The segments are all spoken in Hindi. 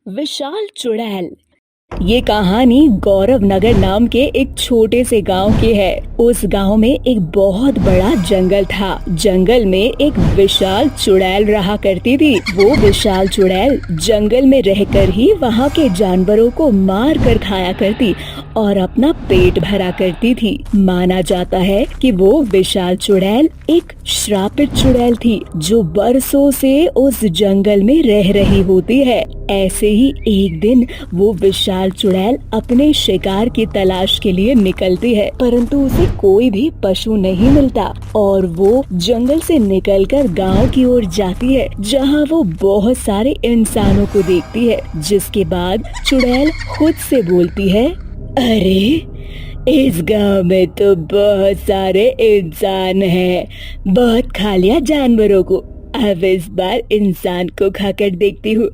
विशाल चुड़ैल। ये कहानी गौरव नगर नाम के एक छोटे से गांव की है। उस गांव में एक बहुत बड़ा जंगल था। जंगल में एक विशाल चुड़ैल रहा करती थी। वो विशाल चुड़ैल जंगल में रहकर ही वहाँ के जानवरों को मार कर खाया करती और अपना पेट भरा करती थी। माना जाता है कि वो विशाल चुड़ैल एक श्रापित चुड़ैल थी जो बरसों से उस जंगल में रह रही होती है। ऐसे ही एक दिन वो विशाल चुड़ैल अपने शिकार की तलाश के लिए निकलती है, परंतु उसे कोई भी पशु नहीं मिलता और वो जंगल से निकलकर गांव की ओर जाती है, जहां वो बहुत सारे इंसानों को देखती है। जिसके बाद चुड़ैल खुद से बोलती है, अरे इस गांव में तो बहुत सारे इंसान हैं, बहुत खा लिया जानवरों को। अब इस बार इंसान को खाकर देखती हूँ,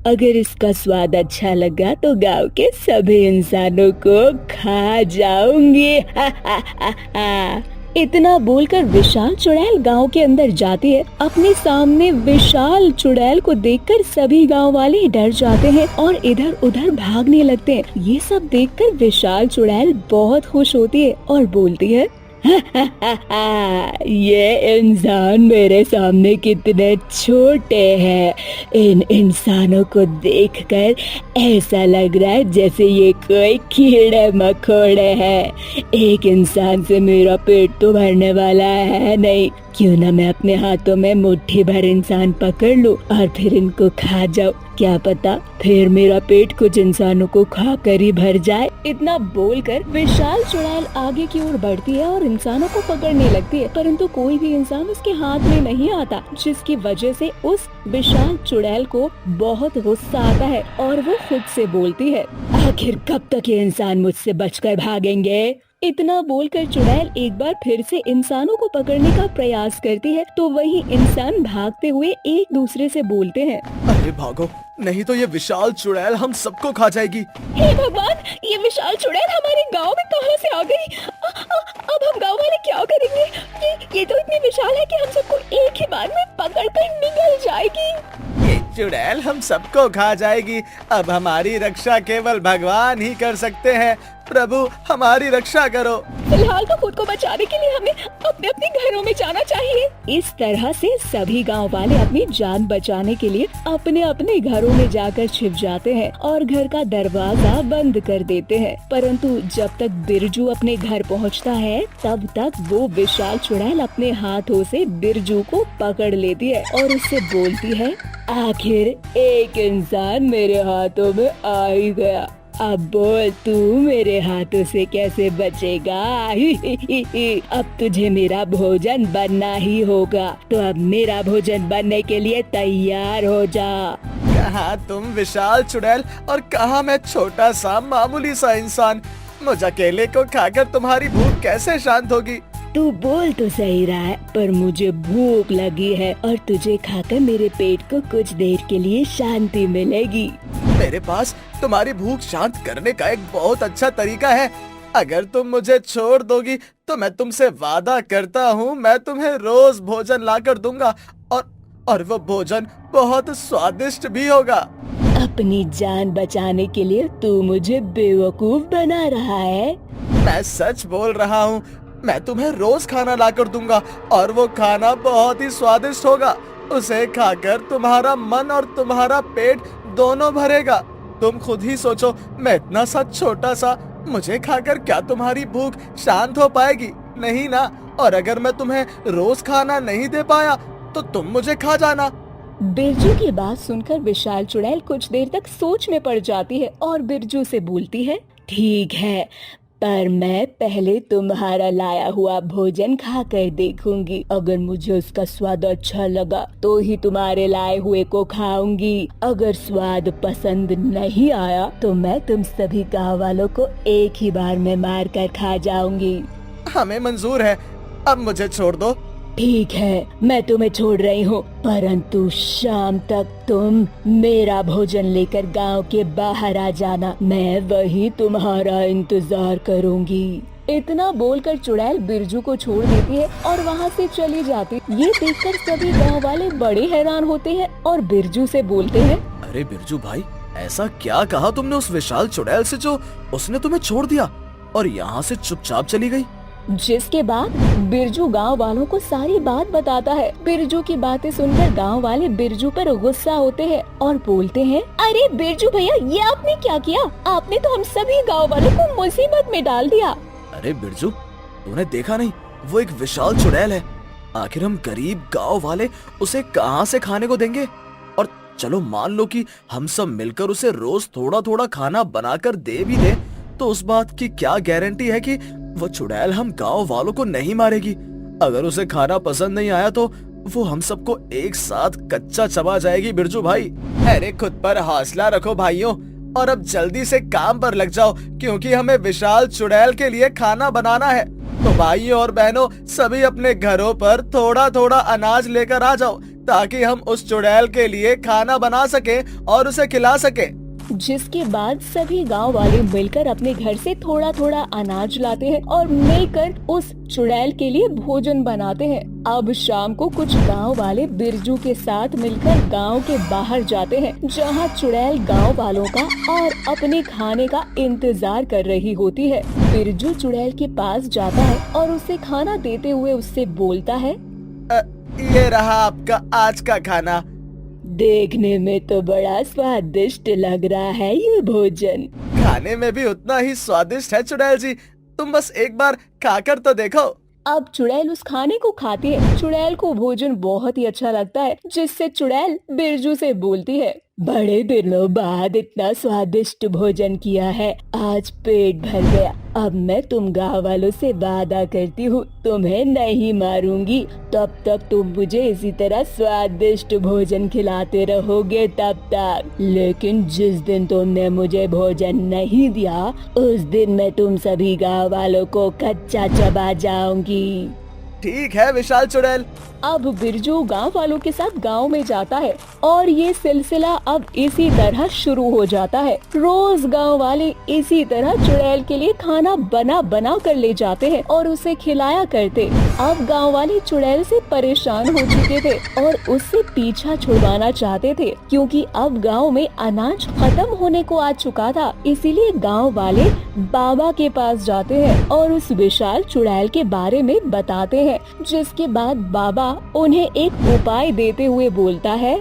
अगर इसका स्वाद अच्छा लगा तो गांव के सभी इंसानों को खा जाऊंगी। हा हा हा हा। इतना बोलकर विशाल चुड़ैल गांव के अंदर जाती है। अपने सामने विशाल चुड़ैल को देखकर सभी गांव वाले डर जाते हैं और इधर उधर भागने लगते हैं। ये सब देखकर विशाल चुड़ैल बहुत खुश होती है और बोलती है, ये इंसान मेरे सामने कितने छोटे हैं। इन इंसानों को देखकर ऐसा लग रहा है जैसे ये कोई कीड़े मकोड़े हैं। एक इंसान से मेरा पेट तो भरने वाला है नहीं। क्यों ना मैं अपने हाथों में मुट्ठी भर इंसान पकड़ लूं और फिर इनको खा जाऊं। क्या पता फिर मेरा पेट कुछ इंसानों को खा कर ही भर जाए। इतना बोलकर विशाल चुड़ैल आगे की ओर बढ़ती है और इंसानों को पकड़ने लगती है, परंतु कोई भी इंसान उसके हाथ में नहीं आता, जिसकी वजह से उस विशाल चुड़ैल को बहुत गुस्सा आता है और वो खुद से बोलती है, आखिर कब तक ये इंसान मुझसे बचकर भागेंगे। इतना बोलकर चुड़ैल एक बार फिर से इंसानों को पकड़ने का प्रयास करती है, तो वही इंसान भागते हुए एक दूसरे से बोलते हैं, अरे भागो, नहीं तो ये विशाल चुड़ैल हम सबको खा जाएगी। हे भगवान, ये विशाल चुड़ैल हमारे गांव में कहां से आ गई? अब हम गांव वाले क्या करेंगे? ये तो इतनी विशाल है कि हम सबको एक ही बार में पकड़कर निगल जाएगी। ये चुड़ैल हम सबको खा जाएगी। अब हमारी रक्षा केवल भगवान ही कर सकते हैं। प्रभु हमारी रक्षा करो। फिलहाल तो खुद को बचाने के लिए हमें अपने अपने घरों में जाना चाहिए। इस तरह से सभी गांव वाले अपनी जान बचाने के लिए अपने अपने घरों में जाकर छिप जाते हैं और घर का दरवाजा बंद कर देते हैं। परंतु जब तक बिरजू अपने घर पहुंचता है, तब तक वो विशाल चुड़ैल अपने हाथों से बिरजू को पकड़ लेती है और उससे बोलती है, आखिर एक इंसान मेरे हाथों में आ ही गया। अब बोल तू मेरे हाथों से कैसे बचेगा? अब तुझे मेरा भोजन बनना ही होगा, तो अब मेरा भोजन बनने के लिए तैयार हो जा। कहाँ तुम विशाल चुड़ैल और कहाँ मैं छोटा सा मामूली सा इंसान। मुझे अकेले को खाकर तुम्हारी भूख कैसे शांत होगी? तू बोल तो सही रहा है, पर मुझे भूख लगी है और तुझे खाकर मेरे पेट को कुछ देर के लिए शांति मिलेगी। मेरे पास तुम्हारी भूख शांत करने का एक बहुत अच्छा तरीका है। अगर तुम मुझे छोड़ दोगी तो मैं तुमसे वादा करता हूँ, मैं तुम्हें रोज भोजन लाकर दूंगा और वो भोजन बहुत स्वादिष्ट भी होगा। अपनी जान बचाने के लिए तू मुझे बेवकूफ बना रहा है? मैं सच बोल रहा हूँ। मैं तुम्हें रोज खाना लाकर दूंगा और वो खाना बहुत ही स्वादिष्ट होगा। उसे खाकर तुम्हारा मन और तुम्हारा पेट दोनों भरेगा। तुम खुद ही सोचो, मैं इतना सा छोटा सा, मुझे खाकर क्या तुम्हारी भूख शांत हो पाएगी? नहीं ना। और अगर मैं तुम्हें रोज खाना नहीं दे पाया तो तुम मुझे खा जाना। बिरजू की बात सुनकर विशाल चुड़ैल कुछ देर तक सोच में पड़ जाती है और बिरजू से बोलती है, ठीक है, पर मैं पहले तुम्हारा लाया हुआ भोजन खाकर देखूंगी। अगर मुझे उसका स्वाद अच्छा लगा तो ही तुम्हारे लाए हुए को खाऊंगी। अगर स्वाद पसंद नहीं आया तो मैं तुम सभी गाँव वालों को एक ही बार में मार कर खा जाऊंगी। हमें मंजूर है, अब मुझे छोड़ दो। ठीक है, मैं तुम्हें छोड़ रही हूँ, परंतु शाम तक तुम मेरा भोजन लेकर गांव के बाहर आ जाना। मैं वही तुम्हारा इंतजार करूंगी। इतना बोलकर चुड़ैल बिरजू को छोड़ देती है और वहाँ से चली जाती। ये देखकर सभी गांव वाले बड़े हैरान होते हैं और बिरजू से बोलते हैं, अरे बिरजू भाई, ऐसा क्या कहा तुमने उस विशाल चुड़ैल से जो उसने तुम्हें छोड़ दिया और यहाँ से चुपचाप चली गई? जिसके बाद बिरजू गांव वालों को सारी बात बताता है। बिरजू की बातें सुनकर गांव वाले बिरजू पर गुस्सा होते हैं और बोलते हैं, अरे बिरजू भैया, ये आपने क्या किया? आपने तो हम सभी गांव वालों को मुसीबत में डाल दिया। अरे बिरजू, तूने देखा नहीं, वो एक विशाल चुड़ैल है। आखिर हम गरीब गांव वाले उसे कहां से खाने को देंगे? और चलो मान लो कि हम सब मिलकर उसे रोज थोड़ा थोड़ा खाना बनाकर दे भी दे, तो उस बात की क्या गारंटी है कि वो चुड़ैल हम गांव वालों को नहीं मारेगी? अगर उसे खाना पसंद नहीं आया तो वो हम सबको एक साथ कच्चा चबा जाएगी बिरजू भाई। अरे खुद पर हौसला रखो भाइयों, और अब जल्दी से काम पर लग जाओ, क्योंकि हमें विशाल चुड़ैल के लिए खाना बनाना है। तो भाइयों और बहनों, सभी अपने घरों पर थोड़ा थोड़ा अनाज लेकर आ जाओ, ताकि हम उस चुड़ैल के लिए खाना बना सके और उसे खिला सके। जिसके बाद सभी गांव वाले मिलकर अपने घर से थोड़ा थोड़ा अनाज लाते हैं और मिलकर उस चुड़ैल के लिए भोजन बनाते हैं। अब शाम को कुछ गांव वाले बिरजू के साथ मिलकर गांव के बाहर जाते हैं, जहां चुड़ैल गांव वालों का और अपने खाने का इंतजार कर रही होती है। बिरजू चुड़ैल के पास जाता है और उसे खाना देते हुए उससे बोलता है, ये रहा आपका आज का खाना। देखने में तो बड़ा स्वादिष्ट लग रहा है ये भोजन। खाने में भी उतना ही स्वादिष्ट है चुड़ैल जी, तुम बस एक बार खाकर तो देखो। अब चुड़ैल उस खाने को खाती है। चुड़ैल को भोजन बहुत ही अच्छा लगता है, जिससे चुड़ैल बिरजू से बोलती है, बड़े दिनों बाद इतना स्वादिष्ट भोजन किया है, आज पेट भर गया। अब मैं तुम गाँव वालों से वादा करती हूँ, तुम्हें नहीं मारूंगी। तब तक तुम मुझे इसी तरह स्वादिष्ट भोजन खिलाते रहोगे तब तक। लेकिन जिस दिन तुमने मुझे भोजन नहीं दिया, उस दिन मैं तुम सभी गाँव वालों को कच्चा चबा जाऊंगी। ठीक है विशाल चुड़ैल। अब बिरजू गांव वालों के साथ गांव में जाता है और ये सिलसिला अब इसी तरह शुरू हो जाता है। रोज गांव वाले इसी तरह चुड़ैल के लिए खाना बना बना कर ले जाते हैं और उसे खिलाया करते। अब गांव वाले चुड़ैल से परेशान हो चुके थे और उससे पीछा छुड़वाना चाहते थे, क्योंकि अब गांव में अनाज खत्म होने को आ चुका था। इसीलिए गाँव वाले बाबा के पास जाते हैं और उस विशाल चुड़ैल के बारे में बताते हैं। जिसके बाद बाबा उन्हें एक उपाय देते हुए बोलता है,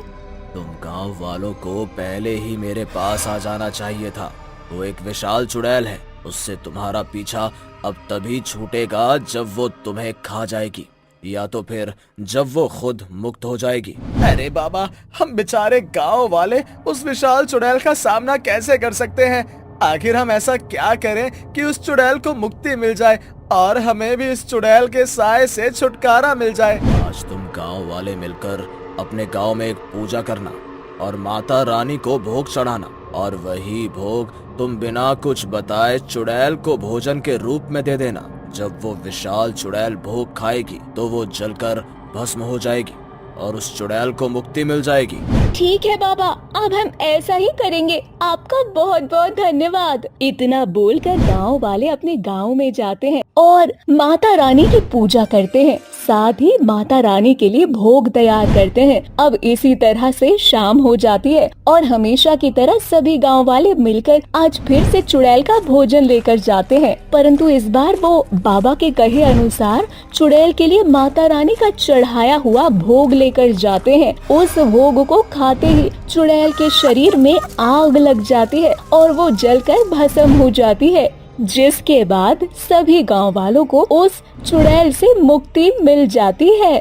तुम गांव वालों को पहले ही मेरे पास आ जाना चाहिए था। वो एक विशाल चुड़ैल है, उससे तुम्हारा पीछा अब तभी छूटेगा जब वो तुम्हें खा जाएगी, या तो फिर जब वो खुद मुक्त हो जाएगी। अरे बाबा, हम बेचारे गांव वाले उस विशाल चुड़ैल का सामना कैसे कर सकते हैं? आखिर हम ऐसा क्या करें कि उस चुड़ैल को मुक्ति मिल जाए और हमें भी इस चुड़ैल के साए से छुटकारा मिल जाए। आज तुम गांव वाले मिलकर अपने गांव में एक पूजा करना और माता रानी को भोग चढ़ाना, और वही भोग तुम बिना कुछ बताए चुड़ैल को भोजन के रूप में दे देना। जब वो विशाल चुड़ैल भोग खाएगी तो वो जलकर भस्म हो जाएगी और उस चुड़ैल को मुक्ति मिल जाएगी। ठीक है बाबा, अब हम ऐसा ही करेंगे। आपका बहुत बहुत धन्यवाद। इतना बोलकर गांव वाले अपने गांव में जाते हैं और माता रानी की पूजा करते हैं। साथ ही माता रानी के लिए भोग तैयार करते हैं। अब इसी तरह से शाम हो जाती है और हमेशा की तरह सभी गांव वाले मिलकर आज फिर से चुड़ैल का भोजन लेकर जाते हैं। परंतु इस बार वो बाबा के कहे अनुसार चुड़ैल के लिए माता रानी का चढ़ाया हुआ भोग लेकर जाते हैं। उस भोग को खाते ही चुड़ैल के शरीर में आग लग जाती है और वो जलकर भस्म हो जाती है, जिसके बाद सभी गांव वालों को उस चुड़ैल से मुक्ति मिल जाती है।